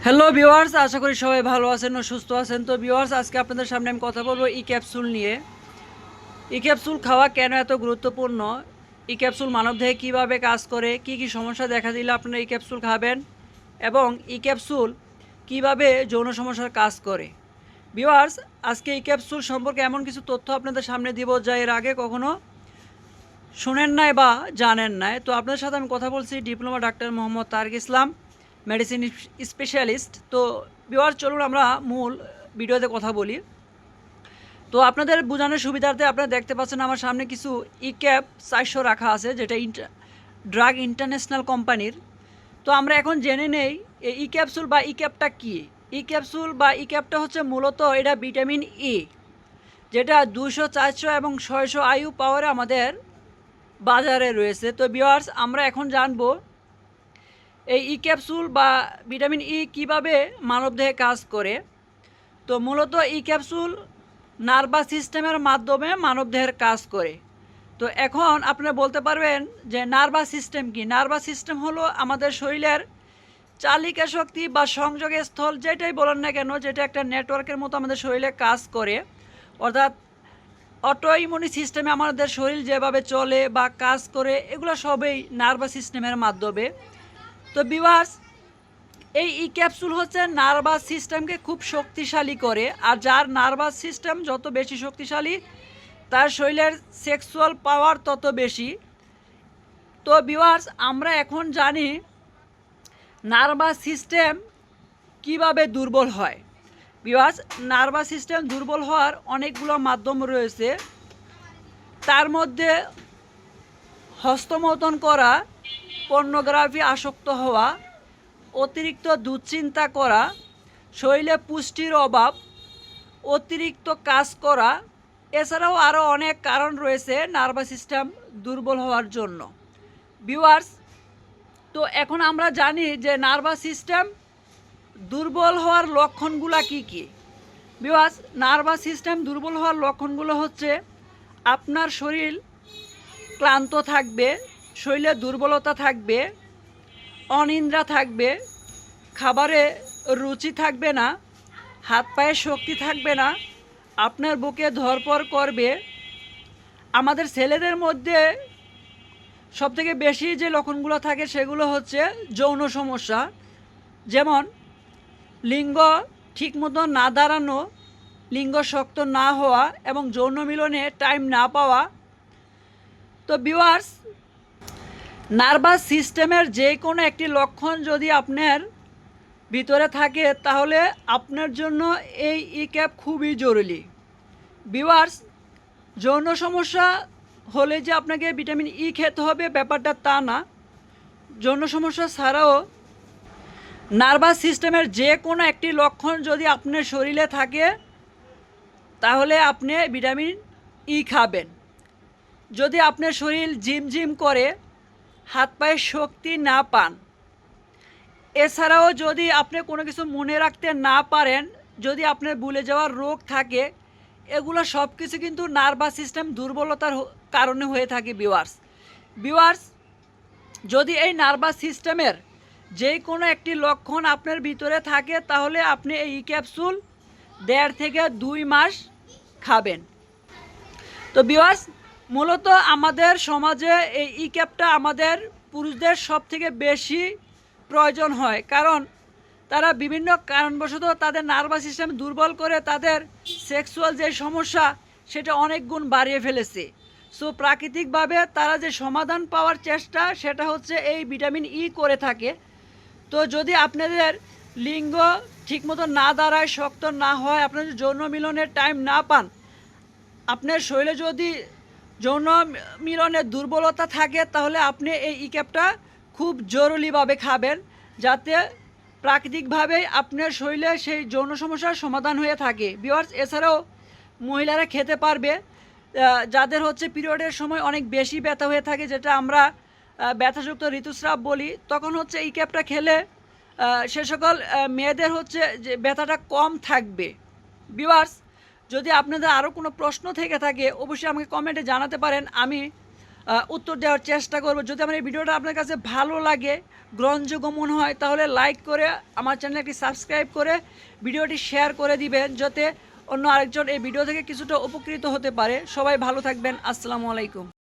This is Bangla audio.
হ্যালো ভিউয়ার্স, আশা করি সবাই ভালো আছেন ও সুস্থ আছেন। তো ভিউয়ার্স, আজকে আপনাদের সামনে আমি কথা বলবো ই ক্যাপসুল নিয়ে। ই ক্যাপসুল খাওয়া কেন এত গুরুত্বপূর্ণ, ই ক্যাপসুল মানবদেহে কীভাবে কাজ করে, কি কি সমস্যা দেখা দিলে আপনারা ই ক্যাপসুল খাবেন, এবং ই ক্যাপসুল কীভাবে যৌন সমস্যার কাজ করে। ভিউয়ার্স, আজকে ই ক্যাপসুল সম্পর্কে এমন কিছু তথ্য আপনাদের সামনে দিব যা এর আগে কখনো শুনেন নাই বা জানেন নাই। তো আপনাদের সাথে আমি কথা বলছি ডিপ্লোমা ডাক্তার মোহাম্মদ তারেক ইসলাম, মেডিসিন স্পেশালিস্ট। তো ভিউয়ার্স, চলুন আমরা মূল ভিডিওতে কথা বলি। তো আপনাদের বোঝানোর সুবিধার্থে আপনারা দেখতে পাচ্ছেন আমার সামনে কিছু ই ক্যাপ 400 রাখা আছে, যেটা ড্রাগ ইন্টারন্যাশনাল কোম্পানির। তো আমরা এখন জেনে নেই এই ই ক্যাপসুল বা ই ক্যাপটা কী। ই ক্যাপসুল বা ই ক্যাপটা হচ্ছে মূলত এটা ভিটামিন ই, যেটা 200, 400 এবং 600 আইউ পাওয়ারে আমাদের বাজারে রয়েছে। তো ভিউয়ার্স, আমরা এখন জানবো এই ই ক্যাপসুল বা ভিটামিন ই কীভাবে মানবদেহে কাজ করে। তো মূলত ই ক্যাপসুল নার্ভাস সিস্টেমের মাধ্যমে মানবদেহের কাজ করে। তো এখন আপনারা বলতে পারবেন যে নার্ভাস সিস্টেম কি। নার্ভাস সিস্টেম হলো আমাদের শরীরের চালিকা শক্তি বা সংযোগের স্থল, যেটাই বলেন না কেন, যেটা একটা নেটওয়ার্কের মতো আমাদের শরীরে কাজ করে। অর্থাৎ অটো ইমিউনি সিস্টেমে আমাদের শরীর যেভাবে চলে বা কাজ করে, এগুলো সবই নার্ভাস সিস্টেমের মাধ্যমে। তো ভিউয়ার্স, এই ই ক্যাপসুল হচ্ছে নার্ভাস সিস্টেমকে খুব শক্তিশালী করে, আর যার নার্ভাস সিস্টেম যত বেশি শক্তিশালী, তার শরীরের সেক্সুয়াল পাওয়ার তত বেশি। তো ভিউয়ার্স, আমরা এখন জানি নার্ভাস সিস্টেম কিভাবে দুর্বল হয়। ভিউয়ার্স, নার্ভাস সিস্টেম দুর্বল হওয়ার অনেকগুলো মাধ্যম রয়েছে। তার মধ্যে হস্তমৈথুন করা, পর্নোগ্রাফি আসক্ত হওয়া, অতিরিক্ত দুশ্চিন্তা করা, শরীরে পুষ্টির অভাব, অতিরিক্ত কাজ করা, এছাড়াও আরও অনেক কারণ রয়েছে নার্ভাস সিস্টেম দুর্বল হওয়ার জন্য। ভিউয়ার্স, তো এখন আমরা জানি যে নার্ভাস সিস্টেম দুর্বল হওয়ার লক্ষণগুলো কি কি। ভিউয়ার্স, নার্ভাস সিস্টেম দুর্বল হওয়ার লক্ষণগুলো হচ্ছে আপনার শরীর ক্লান্ত থাকবে, শরীরে দুর্বলতা থাকবে, অনিদ্রা থাকবে, খাবারে রুচি থাকবে না, হাত পায়ে শক্তি থাকবে না, আপনার বুকে ধড়ফড় করবে। আমাদের ছেলেদের মধ্যে সবথেকে বেশি যে লক্ষণগুলো থাকে সেগুলো হচ্ছে যৌন সমস্যা, যেমন লিঙ্গ ঠিকমতো না দাঁড়ানো, লিঙ্গ শক্ত না হওয়া এবং যৌন মিলনে টাইম না পাওয়া। তো ভিউয়ার্স, নার্ভাস সিস্টেমের যে কোনো একটি লক্ষণ যদি আপনার ভিতরে থাকে, তাহলে আপনার জন্য এই ই ক্যাপ খুবই জরুরি। ভিউয়ার্স, যৌন সমস্যা হলে যে আপনাকে ভিটামিন ই খেতে হবে ব্যাপারটা তা না। যৌন সমস্যা ছাড়াও নার্ভাস সিস্টেমের যে কোনো একটি লক্ষণ যদি আপনার শরীরে থাকে, তাহলে আপনি ভিটামিন ই খাবেন। যদি আপনার শরীর ঝিমঝিম করে, হাত পায়ে শক্তি না পান, এছাড়াও যদি আপনি কোনো কিছু মনে রাখতে না পারেন, যদি আপনার ভুলে যাওয়ার রোগ থাকে, এগুলো সব কিছু কিন্তু নার্ভাস সিস্টেম দুর্বলতার কারণে হয়ে থাকে। ভিউয়ার্স, যদি এই নার্ভাস সিস্টেমের যে কোনো একটি লক্ষণ আপনার ভিতরে থাকে, তাহলে আপনি এই ক্যাপসুল 1.5 থেকে 2 মাস খাবেন। তো ভিউয়ার্স, মূলত আমাদের সমাজে এই ই ক্যাপটা আমাদের পুরুষদের সব থেকে বেশি প্রয়োজন হয়, কারণ তারা বিভিন্ন কারণবশত তাদের নার্ভাস সিস্টেম দুর্বল করে তাদের সেক্সুয়াল যে সমস্যা সেটা অনেক গুণ বাড়িয়ে ফেলেছে। সো প্রাকৃতিকভাবে তারা যে সমাধান পাওয়ার চেষ্টা, সেটা হচ্ছে এই ভিটামিন ই করে থাকে। তো যদি আপনাদের লিঙ্গ ঠিকমতো না দাঁড়ায়, শক্ত না হয়, আপনার যৌন মিলনের টাইম না পান, আপনার শরীরে যদি যৌন মিলনের দুর্বলতা থাকে, তাহলে আপনি এই ই ক্যাপটা খুব জরুরিভাবে খাবেন, যাতে প্রাকৃতিকভাবেই আপনার শরীরে সেই যৌন সমস্যার সমাধান হয়ে থাকে। ভিউয়ার্স, এছাড়াও মহিলারা খেতে পারবে যাদের হচ্ছে পিরিয়ডের সময় অনেক বেশি ব্যথা হয়ে থাকে, যেটা আমরা ব্যথাযুক্ত ঋতুস্রাব বলি। তখন হচ্ছে এই ক্যাপটা খেলে সে সকল মেয়েদের হচ্ছে যে ব্যথাটা কম থাকবে। ভিউয়ার্স, যদি আপনাদের আরও কোনো প্রশ্ন থেকে থাকে, অবশ্যই আমাকে কমেন্টে জানাতে পারেন। আমি উত্তর দেওয়ার চেষ্টা করব। যদি আমার এই ভিডিওটা আপনার কাছে ভালো লাগে, গ্রহণযোগ্য মনে হয়, তাহলে লাইক করে আমার চ্যানেলটি সাবস্ক্রাইব করে ভিডিওটি শেয়ার করে দিবেন, যাতে অন্য আরেকজন এই ভিডিও থেকে কিছুটা উপকৃত হতে পারে। সবাই ভালো থাকবেন। আসসালামু আলাইকুম।